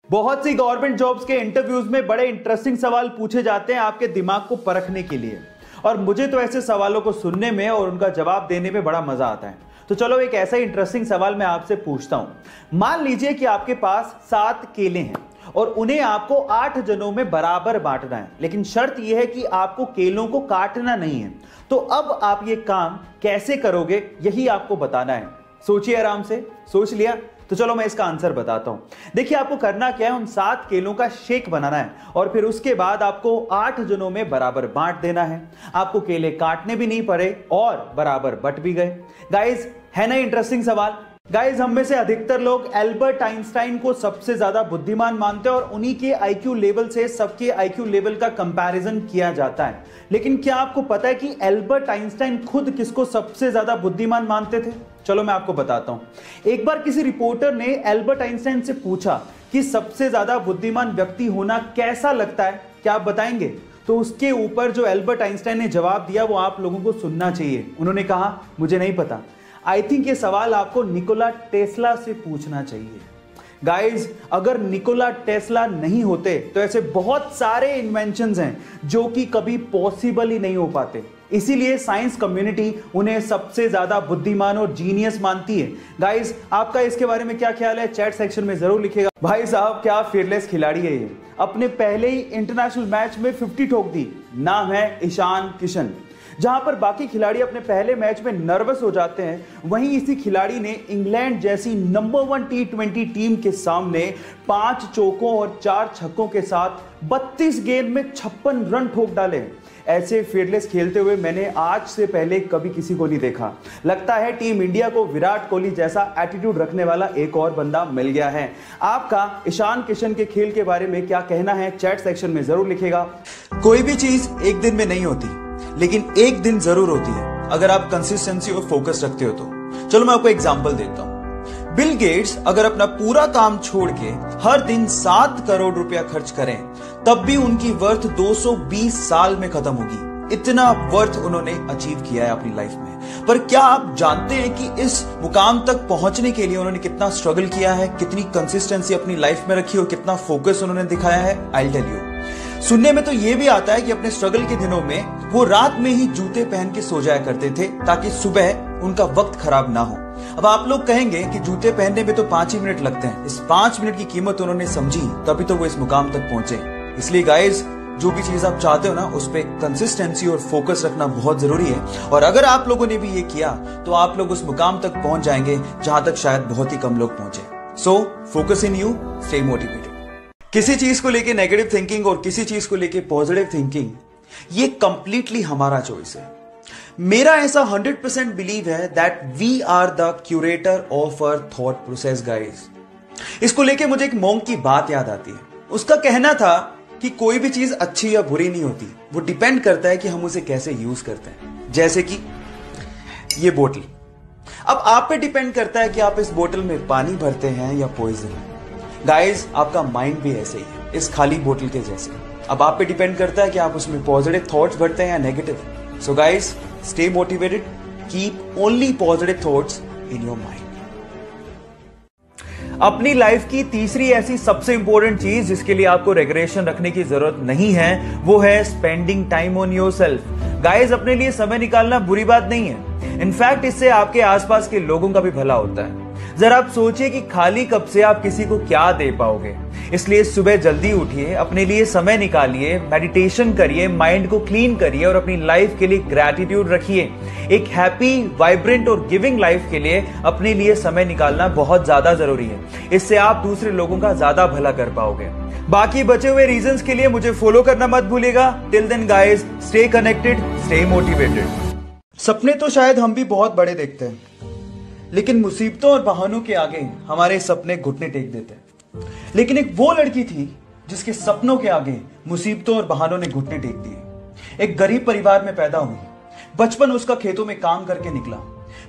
बहुत सी government jobs के interviews में बड़े इंटरेस्टिंग सवाल पूछे जाते हैं आपके दिमाग को परखने के लिए, और मुझे तो ऐसे सवालों को सुनने में और उनका जवाब देने में बड़ा मजा आता है। तो चलो एक ऐसा इंटरेस्टिंग सवाल मैं आपसे पूछता हूं। मान लीजिए कि आपके पास 7 केले हैं और उन्हें आपको 8 जनों में बराबर बांटना है, लेकिन शर्त यह है कि आपको केलों को काटना नहीं है। तो अब आप ये काम कैसे करोगे, यही आपको बताना है। सोचिए, आराम से सोच लिया? तो चलो मैं इसका आंसर बताता हूं। देखिए, आपको करना क्या है, उन 7 केलों का शेक बनाना है और फिर उसके बाद आपको 8 जनों में बराबर बांट देना है। आपको केले काटने भी नहीं पड़े और बराबर बट भी गए। गाइस, है ना इंटरेस्टिंग सवाल? गाइस, हम में से अधिकतर लोग एल्बर्ट आइंस्टाइन को सबसे ज्यादा बुद्धिमान मानते हैं और उन्हीं के आईक्यू लेवल से सबके आईक्यू लेवल का कंपैरिजन किया जाता है। लेकिन क्या आपको पता है कि एल्बर्ट आइंस्टाइन खुद किसको सबसे ज्यादा बुद्धिमान मानते थे? चलो मैं आपको बताता हूं। एक बार किसी रिपोर्टर ने एल्बर्ट आइंस्टाइन से पूछा कि सबसे ज्यादा बुद्धिमान व्यक्ति होना कैसा लगता है, क्या आप बताएंगे? तो उसके ऊपर जो एल्बर्ट आइंस्टाइन ने जवाब दिया वो आप लोगों को सुनना चाहिए। उन्होंने कहा, मुझे नहीं पता, आई थिंक ये सवाल आपको निकोला टेस्ला से पूछना चाहिए। गाइज, अगर निकोला टेस्ला नहीं होते तो ऐसे बहुत सारे इन्वेंशंस हैं जो कि कभी पॉसिबल ही नहीं हो पाते। इसीलिए साइंस कम्युनिटी उन्हें सबसे ज्यादा बुद्धिमान और जीनियस मानती है। गाइज, आपका इसके बारे में क्या ख्याल है? चैट सेक्शन में जरूर लिखिएगा। भाई साहब, क्या फियरलेस खिलाड़ी है ये। अपने पहले ही इंटरनेशनल मैच में 50 ठोक दी। नाम है ईशान किशन। जहां पर बाकी खिलाड़ी अपने पहले मैच में नर्वस हो जाते हैं, वहीं इसी खिलाड़ी ने इंग्लैंड जैसी नंबर 1 T20 टीम के सामने 5 चौकों और 4 छक्कों के साथ 32 गेंद में 56 रन ठोक डाले। ऐसे फील्डलेस खेलते हुए मैंने आज से पहले कभी किसी को नहीं देखा। लगता है टीम इंडिया को विराट कोहली जैसा एटीट्यूड रखने वाला एक और बंदा मिल गया है। आपका ईशान किशन के खेल के बारे में क्या कहना है? चैट सेक्शन में जरूर लिखेगा। कोई भी चीज एक दिन में नहीं होती, लेकिन एक दिन जरूर होती है अगर आप कंसिस्टेंसी और फोकस रखते हो तो। चलो मैं आपको एग्जांपल देता हूं। बिल गेट्स अगर अपना पूरा काम छोड़ के हर दिन 7 करोड़ रुपया खर्च करें, तब भी उनकी वर्थ 220 साल में खत्म होगी। इतना वर्थ उन्होंने अचीव किया है अपनी लाइफ में। पर क्या आप जानते हैं कि इस मुकाम तक पहुंचने के लिए उन्होंने कितना स्ट्रगल किया है, कितनी कंसिस्टेंसी अपनी लाइफ में रखी और कितना फोकस उन्होंने दिखाया है? I tell you. सुनने में तो यह भी आता है कि अपने स्ट्रगल के दिनों में वो रात में ही जूते पहन के सो जाया करते थे ताकि सुबह उनका वक्त खराब ना हो। अब आप लोग कहेंगे कि जूते पहनने में तो 5 ही मिनट लगते हैं। इस 5 मिनट की कीमत उन्होंने समझी, तभी तो वो इस मुकाम तक पहुंचे। इसलिए गाइस, जो भी चीज आप चाहते हो ना, उस पर कंसिस्टेंसी और फोकस रखना बहुत जरूरी है। और अगर आप लोगों ने भी ये किया तो आप लोग उस मुकाम तक पहुंच जाएंगे जहां तक शायद बहुत ही कम लोग पहुंचे। So focus in you, stay motivated. किसी चीज को लेके नेगेटिव थिंकिंग और किसी चीज को लेके पॉजिटिव थिंकिंग, ये कंप्लीटली हमारा चॉइस है। मेरा ऐसा 100% बिलीव है that we are the curator of our thought process guys. इसको लेके मुझे एक मॉन्क की बात याद आती है। उसका कहना था कि कोई भी चीज अच्छी या बुरी नहीं होती, वो डिपेंड करता है कि हम उसे कैसे यूज करते हैं। जैसे कि ये बोतल, अब आप पे डिपेंड करता है कि आप इस बोतल में पानी भरते हैं या पॉइजन। गाइस, आपका माइंड भी ऐसे ही है, इस खाली बोतल के जैसे। अब आप पे डिपेंड करता है कि आप उसमें पॉजिटिव थॉट्स भरते हैं या negative. So guys, stay motivated, keep only positive thoughts in your mind. अपनी लाइफ की तीसरी ऐसी सबसे इंपॉर्टेंट चीज जिसके लिए आपको रेगुलेशन रखने की जरूरत नहीं है, वो है spending time on yourself. Guys, अपने लिए समय निकालना बुरी बात नहीं है। इनफैक्ट इससे आपके आसपास के लोगों का भी भला होता है। जरा आप सोचिए कि खाली कप से आप किसी को क्या दे पाओगे। इसलिए सुबह जल्दी उठिए, अपने लिए समय निकालिए, मेडिटेशन करिए, माइंड को क्लीन करिए और अपनी लाइफ के लिए ग्रैटिट्यूड रखिए। एक हैप्पी, वाइब्रेंट और गिविंग लाइफ के लिए अपने लिए समय निकालना बहुत ज्यादा जरूरी है। इससे आप दूसरे लोगों का ज्यादा भला कर पाओगे। बाकी बचे हुए रीजंस के लिए मुझे फॉलो करना मत भूलिएगा। Till then guys, stay connected, stay motivated. सपने तो शायद हम भी बहुत बड़े देखते हैं, लेकिन मुसीबतों और बहानों के आगे हमारे सपने घुटने टेक देते हैं। लेकिन एक वो लड़की थी जिसके सपनों के आगे मुसीबतों और बहानों ने घुटने टेक दिए। एक गरीब परिवार में पैदा हुई। बचपन उसका खेतों में काम करके निकला।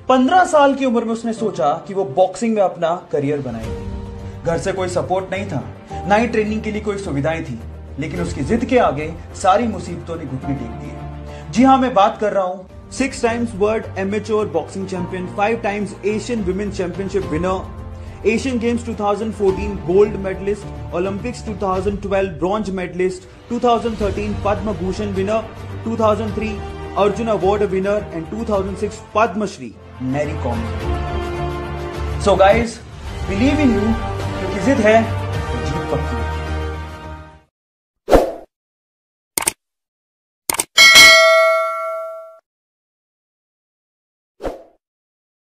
15 साल की उम्र में उसने सोचा कि वो बॉक्सिंग में अपना करियर बनाएगी। घर से कोई सपोर्ट नहीं था, ना ही ट्रेनिंग के लिए कोई सुविधाएं थी, लेकिन उसकी जिद के आगे सारी मुसीबतों ने घुटने टेक दिए। जी हां, मैं बात कर रहा हूं 6 times world amateur boxing champion, 5 times Asian women championship winner, Asian games 2014 gold medalist, Olympics 2012 bronze medalist, 2013 Padma Bhushan winner, 2003 Arjuna award winner and 2006 Padmashri Mary Kom. So guys, believe in you, क्योंकि जिद है तो जीत पक्की।